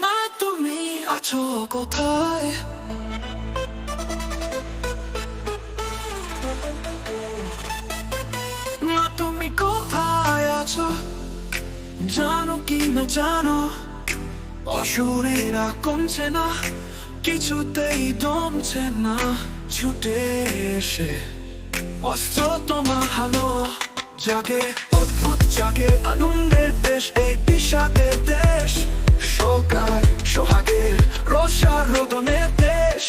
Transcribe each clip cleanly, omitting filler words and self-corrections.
মা তুমি আছো কোথায়? মা তুমি কোথায় আছো? জানো কি না জানো, অসুরেরা কমছে না, কিছুতেই দমছে না। ছুটে এসে অস্ত্র তোমার হালো, জাগে অদ্ভুত জাগে আনন্দের দেশ, এই বিষাদের দেশ, শোকার সোহাগের রোষার রোদনের দেশ।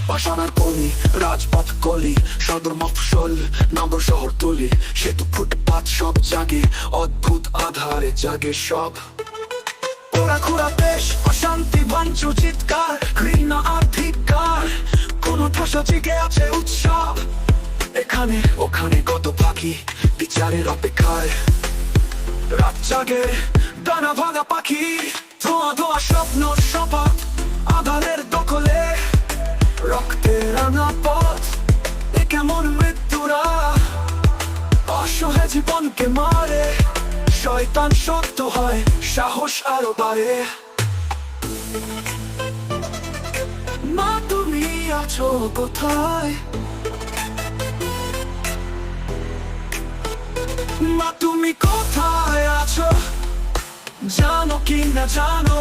পাষাণের কলি, রাজপথ কলি, সদর মফস্বল, নগর শহর তুলি, সেতু ফুটপাত সব জাগে, অদ্ভুত আধারে জাগে সব। পোড়া খুড়া দেশ, অশান্তি ভাঙচুর চিৎকার, ঘৃণা আর ধিক্কার, কোন ঠাসা জেগে আছে উৎসব। এখানে ওখানে কত পাখি বিচারের অপেক্ষায়, রাত জাগে ডানা ভাঙা পাখি, ধোয়া ধোয়া স্বপ্ন শপথ আধারের দখলে, রক্তের রাঙা পথ, এ কেমন মৃত্যুরা অসহায় জীবনকে মারে। শয়তান শক্ত হয়, সাহস আরো বাড়ে। মা তুমি আছো কোথায়? মা তুমি কোথায় আছো? জানো কি না জানো,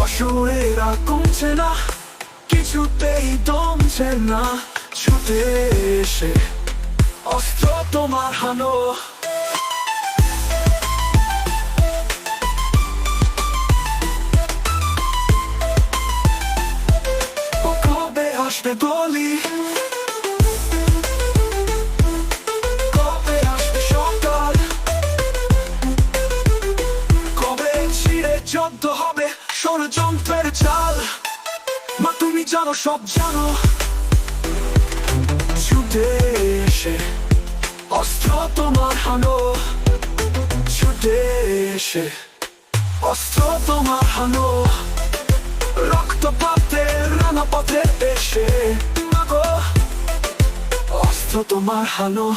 অসুরেরা কমছে না, কিছুতেই দমছে না। ছুটে এসে অস্ত্র তোমার হানো, কবে আসবে বলি, কবে আসবে সকাল, কবে ছিঁড়ে যুদ্ধ হবে ষড়যন্ত্রের চাল। মা তুমি জানো সব জানো, ছুটে এসে অস্ত্র তোমার হানো, ছুটে এসে অস্ত্র তোমার হানো, রক্তপাতে রাঙা পথে এসে মাগো অস্ত্র তোমার হানো।